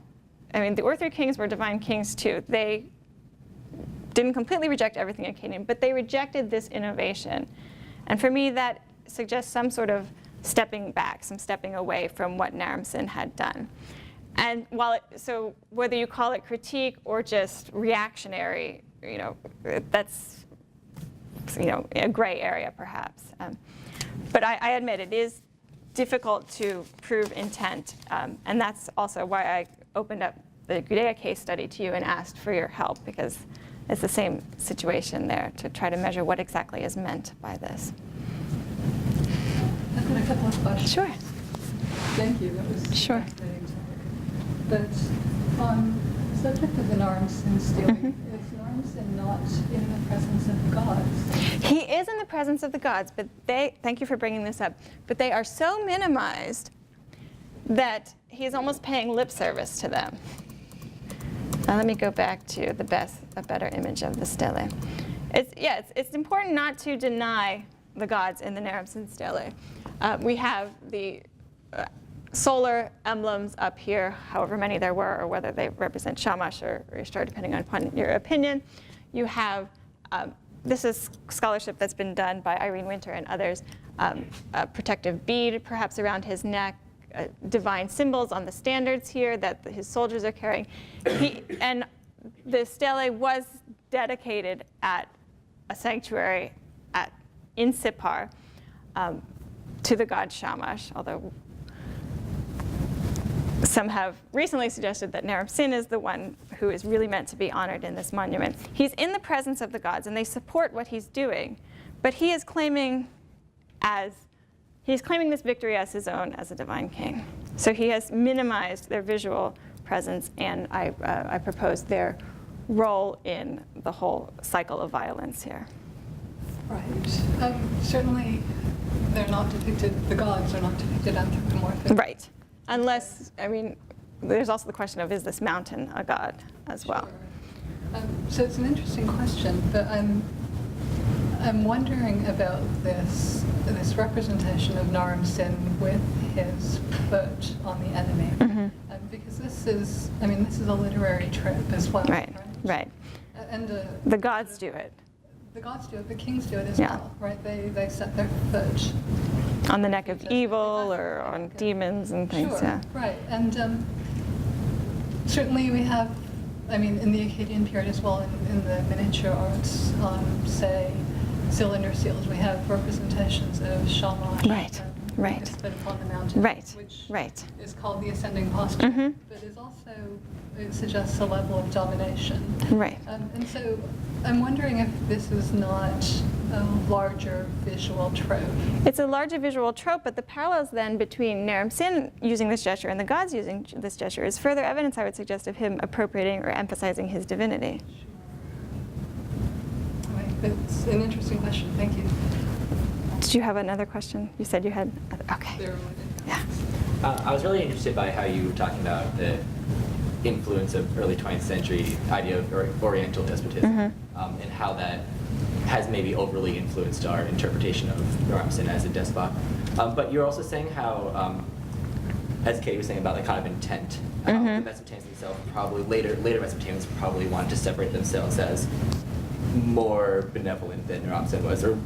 I mean, the Ur-3 kings were divine kings too. They didn't completely reject everything Akkadian, but they rejected this innovation. And for me, that suggests some sort of stepping back, some stepping away from what Naram-Sin had done. And so whether you call it critique or just reactionary, that's a gray area perhaps. But I admit it is difficult to prove intent, and that's also why I opened up the Gudea case study to you and asked for your help, because it's the same situation there to try to measure what exactly is meant by this. I've got a couple of questions. Sure. Thank you. That was Sure. fascinating topic. But on the subject of the Naram-Sin stealing, is Naram-Sin not in the presence of the gods? He is in the presence of the gods, but thank you for bringing this up, but they are so minimized that he's almost paying lip service to them. Now let me go back to a better image of the stele. It's important not to deny the gods in the Naram-Sin stele. We have the solar emblems up here, however many there were, or whether they represent Shamash or Ishtar, depending upon your opinion. You have, this is scholarship that's been done by Irene Winter and others, a protective bead perhaps around his neck, divine symbols on the standards here that his soldiers are carrying. And the stele was dedicated at a sanctuary in Sippar to the god Shamash, although some have recently suggested that Naram-Sin is the one who is really meant to be honored in this monument. He's in the presence of the gods, and they support what he's doing, but he is claiming this victory as his own as a divine king. So he has minimized their visual presence, and I propose their role in the whole cycle of violence here. Right. Certainly, they're not depicted, the gods are not depicted anthropomorphically. Right. Unless, there's also the question of, is this mountain a god as well? Sure. So it's an interesting question, but I'm wondering about this representation of Naram-Sin with his foot on the enemy. Mm-hmm. Because this is a literary trip as well. Right. And the gods do it. The gods do it, the kings do it as Yeah. well, right? They set their foot On the neck of evil or on demons and things, sure, yeah. Right, and certainly we have, in the Akkadian period as well, in the miniature arts, say, cylinder seals, we have representations of Shamash. Right. Spit upon the mountain, Right. is called the ascending posture, Mm-hmm. but is also, it suggests a level of domination. Right. And so I'm wondering if this is not a larger visual trope. It's a larger visual trope, but the parallels then between Naram-Sin using this gesture and the gods using this gesture is further evidence, I would suggest, of him appropriating or emphasizing his divinity. Right. It's an interesting question. Thank you. Did you have another question? You said you had, okay. They're related. Yeah. I was really interested by how you were talking about the influence of early 20th century idea of Oriental despotism, and how that has maybe overly influenced our interpretation of Naram-Sin as a despot. But you're also saying how, as Katie was saying about the kind of intent, the Mesopotamians themselves probably, later Mesopotamians probably wanted to separate themselves as more benevolent than Naram-Sin was, or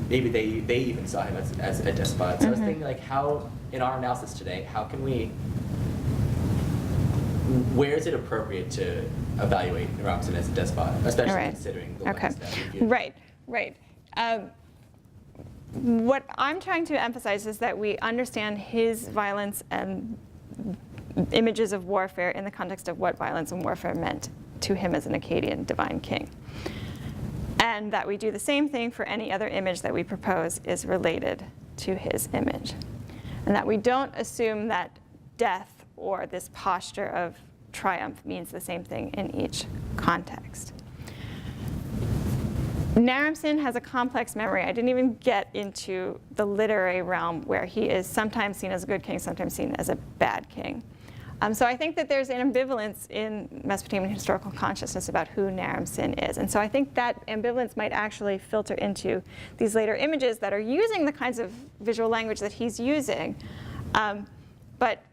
maybe they even saw him as a despot. So I was thinking, like, how, in our analysis today, how can we, where is it appropriate to evaluate Naram-Sin as a despot, especially considering the lens that we view? Right. What I'm trying to emphasize is that we understand his violence and images of warfare in the context of what violence and warfare meant to him as an Akkadian divine king. And that we do the same thing for any other image that we propose is related to his image. And that we don't assume that death or this posture of triumph means the same thing in each context. Naram-Sin has a complex memory. I didn't even get into the literary realm where he is sometimes seen as a good king, sometimes seen as a bad king. So I think that there's an ambivalence in Mesopotamian historical consciousness about who Naram-Sin is. And so I think that ambivalence might actually filter into these later images that are using the kinds of visual language that he's using. But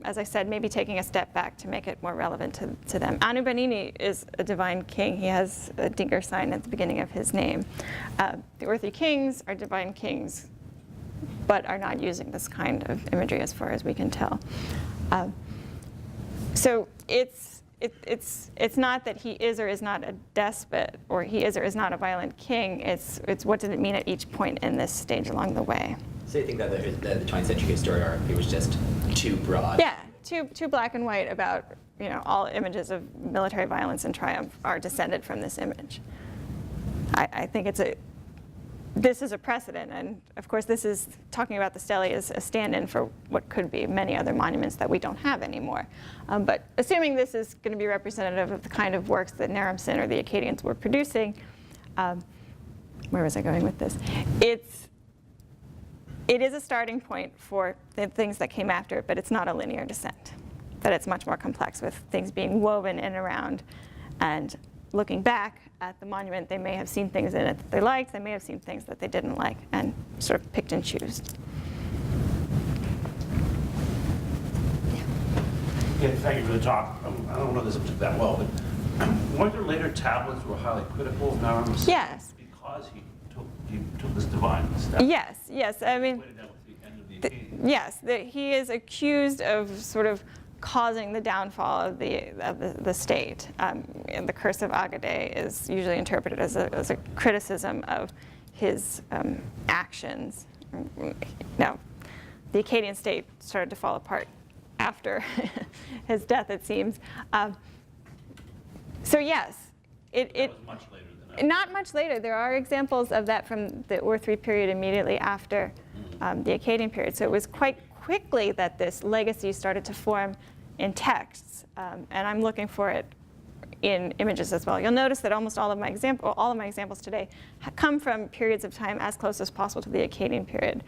as I said, maybe taking a step back to make it more relevant to them. Anu Banini is a divine king. He has a Dinker sign at the beginning of his name. The Earthly kings are divine kings, but are not using this kind of imagery as far as we can tell. So it's not that he is or is not a despot, or he is or is not a violent king. It's what does it mean at each point in this stage along the way. So you think that the 20th century historiography was just too broad? Yeah, too black and white about, you know, all images of military violence and triumph are descended from this image. I think this is a precedent, and of course this is talking about the stele as a stand-in for what could be many other monuments that we don't have anymore. But assuming this is going to be representative of the kind of works that Naram-Sin or the Akkadians were producing, where was I going with this? It is a starting point for the things that came after it, but it's not a linear descent. That it's much more complex, with things being woven in and around. And looking back at the monument, they may have seen things in it that they liked, they may have seen things that they didn't like, and sort of picked and chose. Yeah, thank you for the talk. I don't know this that well, but weren't there later tablets were highly critical of Naram-Sin? Yes. Because he took this divine step. Yes. I mean, yes, he is accused of sort of causing the downfall of the state. And the curse of Agade is usually interpreted as a criticism of his actions. Now, the Akkadian state started to fall apart after his death, it seems. So yes, that was much later than that. Not much later. There are examples of that from the Ur III period immediately after the Akkadian period. So it was quite quickly that this legacy started to form in texts, and I'm looking for it in images as well. You'll notice that almost all of my examples today come from periods of time as close as possible to the Akkadian period.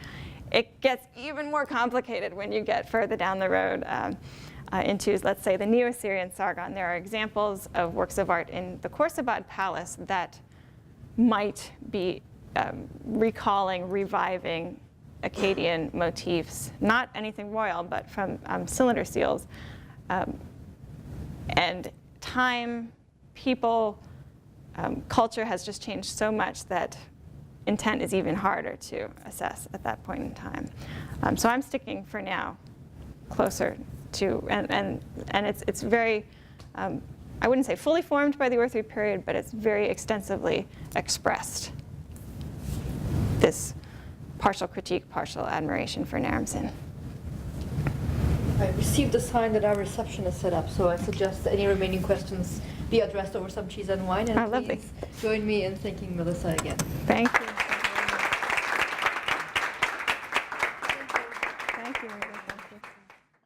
It gets even more complicated when you get further down the road into, let's say, the Neo-Assyrian Sargon. There are examples of works of art in the Khorsabad Palace that might be reviving Akkadian motifs, not anything royal, but from cylinder seals. And time, people, culture has just changed so much that intent is even harder to assess at that point in time. So I'm sticking for now closer to, and it's very, I wouldn't say fully formed by the Ur III period, but it's very extensively expressed, this partial critique, partial admiration for Naram-Sin. I received a sign that our reception is set up, so I suggest that any remaining questions be addressed over some cheese and wine. And Oh, lovely. please join me in thanking Melissa again. Thank you.